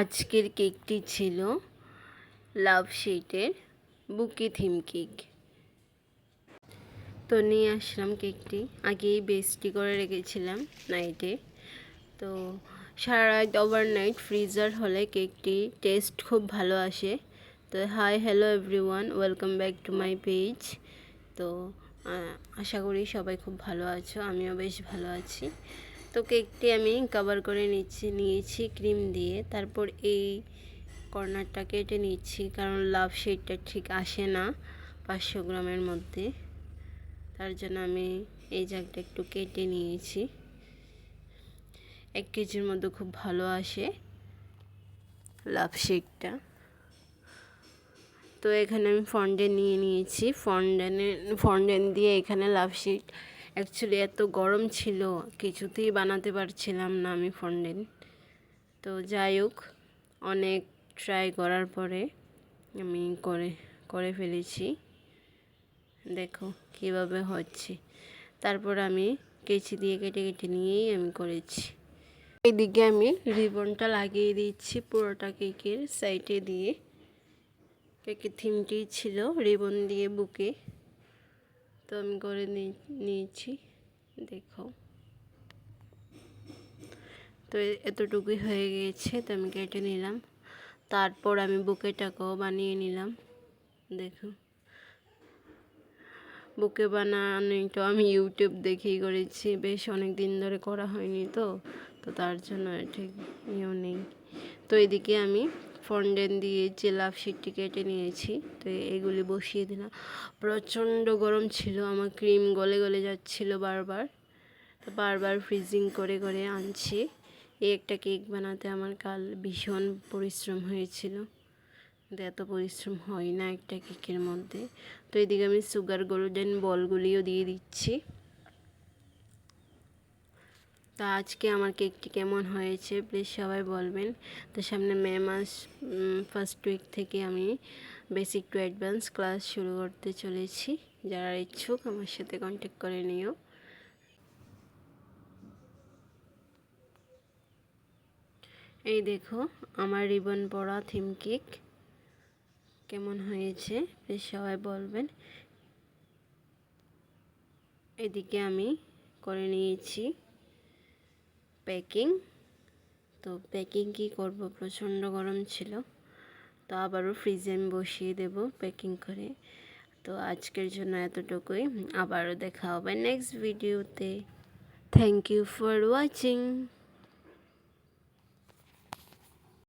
আজকের কেকটি ছিল লাভ শেটের বুকে থিম কেক। তো নিয়ে আসলাম কেকটি, আগেই বেস্টি করে রেখেছিলাম নাইটে। তো সারা রাত ওভারনাইট ফ্রিজার হলে কেকটি টেস্ট খুব ভালো আসে। তো hi hello everyone, welcome back to my page. তো আশা করি সবাই খুব ভালো আছো, আমিও বেশ ভালো আছি। তো কেকটি আমি কভার করে নিয়েছি ক্রিম দিয়ে। তারপর এই কর্নারটা কেটে নিচ্ছি, কারণ লাভ শেডটা ঠিক আসে না 500 গ্রামের মধ্যে। তার জন্য আমি এই জায়গাটা একটু কেটে নিয়েছি। 1 কেজির মধ্যে খুব ভালো আসে লাভ শেডটা। তো এখানে আমি ফন্ডেন্ট নিয়ে নিয়েছি। ফন্ডেন্ট দিয়ে এখানে লাভ শেড, অ্যাকচুয়ালি এত গরম ছিল কিছুতেই বানাতে পারছিলাম না আমি ফন্ডেন্ট। তো যাই হোক, অনেক ট্রাই করার পরে আমি করে ফেলেছি। দেখো কিভাবে হচ্ছে। তারপর আমি কেচি দিয়ে কেটে কেটে নিয়েই আমি করেছি। এইদিকে আমি রিবনটা লাগিয়ে দিচ্ছি পুরোটা কেকের সাইডে দিয়ে। কেকের থিমটি ছিল রিবন দিয়ে বুকে। তো আমি করে নিয়েছি, দেখো। তো এতটুকুই হয়ে গিয়েছে, তো আমি কেটে নিলাম। তারপর আমি বুকেটাকেও বানিয়ে নিলাম। দেখো, বুকে বানানোটা আমি ইউটিউব দেখেই করেছি, বেশ অনেক দিন ধরে করা হয়নি। তো তার জন্য ঠিক ইয়েও নেই। তো এদিকে আমি ফন্ডেন্ট দিয়ে যে লাভ শিটটি কেটে নিয়েছি, তো এগুলি বসিয়ে দিলাম। প্রচণ্ড গরম ছিল, আমার ক্রিম গলে গলে যাচ্ছিল বারবার। তো বারবার ফ্রিজিং করে করে আনছি। এই একটা কেক বানাতে আমার কাল ভীষণ পরিশ্রম হয়েছিল, এত পরিশ্রম হয় না একটা কেকের মধ্যে। তো এদিকে আমি সুগার গোল্ডেন বলগুলিও দিয়ে দিচ্ছি। তো আজকে আমার কেকটি কেমন হয়েছে প্লিজ সবাই বলবেন। তো সামনে মে মাস, ফার্স্ট উইক থেকে আমি বেসিক টু অ্যাডভান্স ক্লাস শুরু করতে চলেছি। যারা ইচ্ছুক আমার সাথে কন্ট্যাক্ট করে নিও। এই দেখো আমার রিবন পরা থিম কেক কেমন হয়েছে প্লিজ সবাই বলবেন। এদিকে আমি করে নিয়েছি প্যাকিং। তো প্যাকিং কি করব, প্রচণ্ড গরম ছিল, তো আবারও ফ্রিজে আমি বসিয়ে দেব প্যাকিং করে। তো আজকের জন্য এতটুকুই, আবারও দেখা হবে নেক্সট ভিডিওতে। Thank you for watching.